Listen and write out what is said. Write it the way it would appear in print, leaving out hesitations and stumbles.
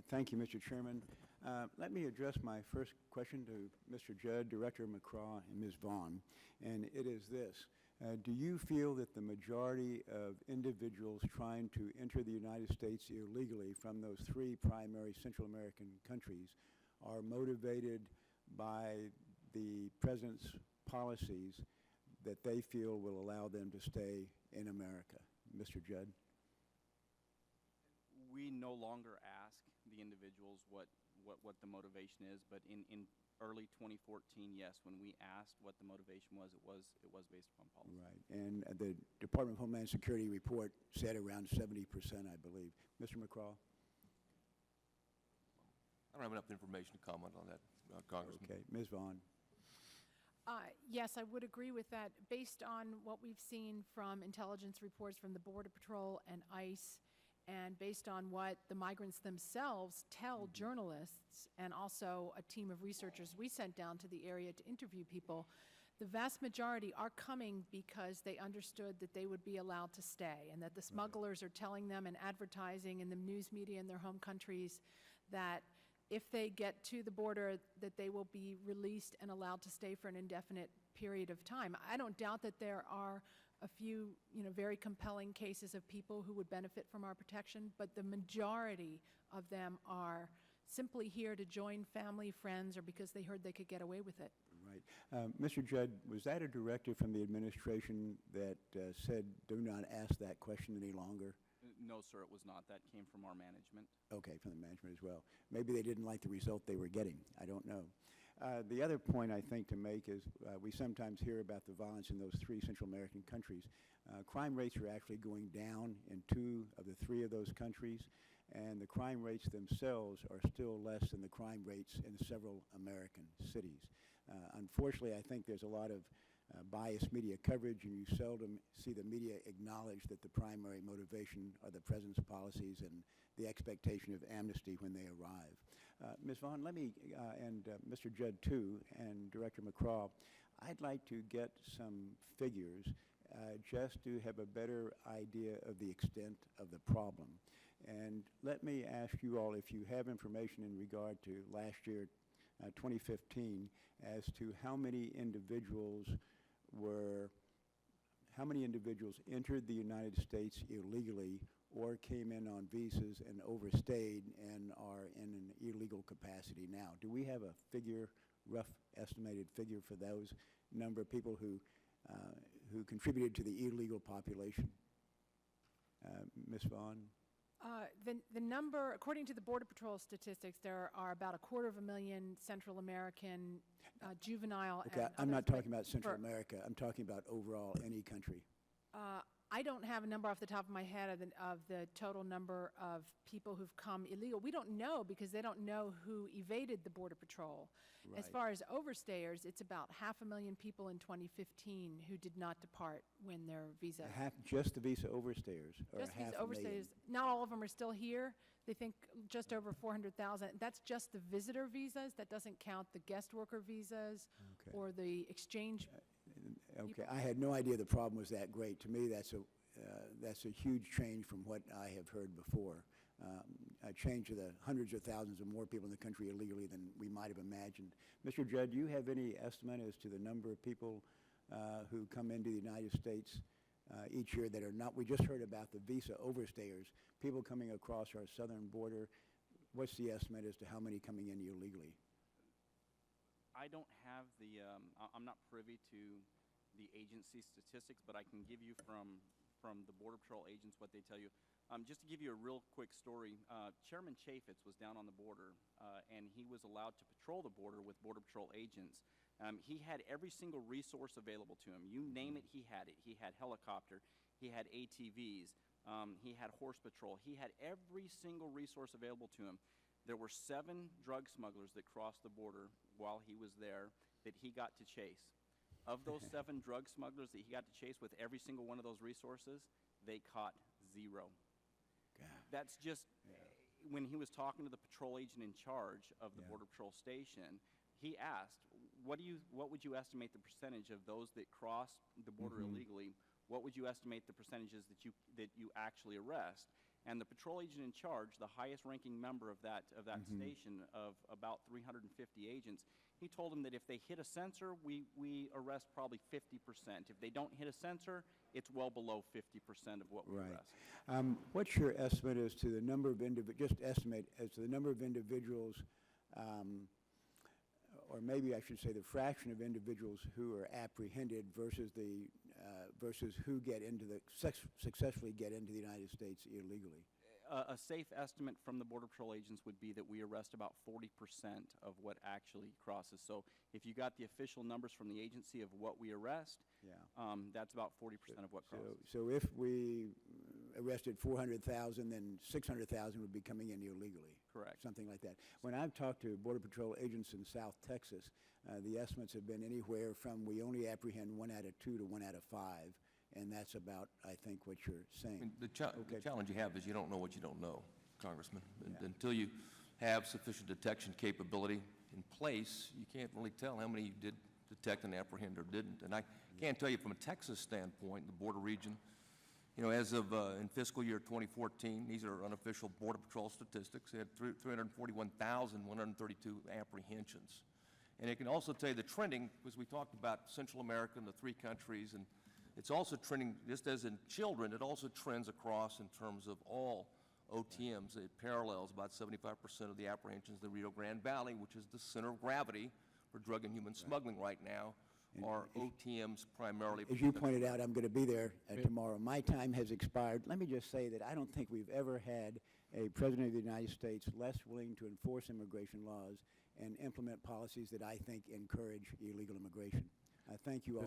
Thank you, Mr. Chairman. Let me address my first question to Mr. Judd, Director McCraw, and Ms. Vaughn, and it is this. Do you feel that the majority of individuals trying to enter the United States illegally from those three primary Central American countries are motivated by the President's policies that they feel will allow them to stay in America? Mr. Judd? We no longer ask the individuals what the motivation is, but in early 2014, yes, when we asked what the motivation was, it was based upon policy. Right, and the Department of Homeland Security report said around 70%, I believe. Mr. McCraw? I don't have enough information to comment on that, Congressman. Okay, Ms. Vaughn? Yes, I would agree with that. Based on what we've seen from intelligence reports from the Border Patrol and ICE, and based on what the migrants themselves tell journalists, and also a team of researchers we sent down to the area to interview people, the vast majority are coming because they understood that they would be allowed to stay, and that the smugglers are telling them and advertising in the news media in their home countries that if they get to the border, that they will be released and allowed to stay for an indefinite period of time. I don't doubt that there are a few, very compelling cases of people who would benefit from our protection, but the majority of them are simply here to join family, friends, or because they heard they could get away with it. Right. Mr. Judd, was that a directive from the administration that said do not ask that question any longer? No, sir, it was not. That came from our management. Okay, from the management as well. Maybe they didn't like the result they were getting. I don't know. The other point I think to make is we sometimes hear about the violence in those three Central American countries. Crime rates are actually going down in 2 of the 3 of those countries, and the crime rates themselves are still less than the crime rates in several American cities. Unfortunately, I think there's a lot of biased media coverage, and you seldom see the media acknowledge that the primary motivation are the President's policies and the expectation of amnesty when they arrive. Ms. Vaughn, let me, and Mr. Judd too, and Director McCraw, I'd like to get some figures just to have a better idea of the extent of the problem. And let me ask you all if you have information in regard to last year, 2015, as to how many individuals entered the United States illegally or came in on visas and overstayed and are in an illegal capacity now. Do we have a figure, rough estimated figure for those number of people who contributed to the illegal population? Ms. Vaughn? The number, according to the Border Patrol statistics, there are about 250,000 Central American juvenile. Okay, I'm not talking about Central America. I'm talking about overall any country. I don't have a number off the top of my head of the total number of people who've come illegal. We don't know because they don't know who evaded the Border Patrol. Right. As far as overstayers, it's about 500,000 people in 2015 who did not depart when their visa. Just the visa overstayers? Just visa overstayers. Not all of them are still here. They think just over 400,000. That's just the visitor visas. That doesn't count the guest worker visas or the exchange. Okay, I had no idea the problem was that great. To me, that's a huge change from what I have heard before. A change of the hundreds of thousands of more people in the country illegally than we might have imagined. Mr. Judd, do you have any estimate as to the number of people who come into the United States each year that are not? We just heard about the visa overstayers, people coming across our southern border. What's the estimate as to how many coming in illegally? I don't have the, I'm not privy to the agency statistics, but I can give you from the Border Patrol agents what they tell you. Just to give you a real quick story, Chairman Chaffetz was down on the border, and he was allowed to patrol the border with Border Patrol agents. He had every single resource available to him. You name it, he had it. He had helicopter, he had ATVs, he had horse patrol, he had every single resource available to him. There were 7 drug smugglers that crossed the border while he was there that he got to chase. Of those 7 drug smugglers that he got to chase with every single one of those resources, they caught 0. God. That's just, when he was talking to the patrol agent in charge of the Border Patrol station, he asked, what would you estimate the percentage of those that crossed the border illegally? What would you estimate the percentages that you actually arrest? And the patrol agent in charge, the highest ranking member of that station of about 350 agents, he told them that if they hit a sensor, we arrest probably 50%. If they don't hit a sensor, it's well below 50% of what we arrest. What's your estimate as to the number of individuals, or maybe I should say the fraction of individuals who are apprehended versus who successfully get into the United States illegally? A safe estimate from the Border Patrol agents would be that we arrest about 40% of what actually crosses. So if you got the official numbers from the agency of what we arrest, that's about 40% of what crosses. So if we arrested 400,000, then 600,000 would be coming in illegally. Correct. Something like that. When I've talked to Border Patrol agents in South Texas, the estimates have been anywhere from we only apprehend 1 out of 2 to 1 out of 5. And that's about, I think, what you're saying. I mean, the challenge you have is you don't know what you don't know, Congressman. Until you have sufficient detection capability in place, you can't really tell how many you did detect and apprehend or didn't. And I can't tell you from a Texas standpoint, the border region, as of in fiscal year 2014, these are unofficial Border Patrol statistics, they had 341,132 apprehensions. And it can also tell you the trending, because we talked about Central America and the 3 countries, and it's also trending, just as in children, it also trends across in terms of all OTMs. It parallels about 75% of the apprehensions in the Rio Grande Valley, which is the center of gravity for drug and human smuggling right now, are OTMs primarily. As you pointed out, I'm going to be there tomorrow. My time has expired. Let me just say that I don't think we've ever had a President of the United States less willing to enforce immigration laws and implement policies that I think encourage illegal immigration. Thank you all.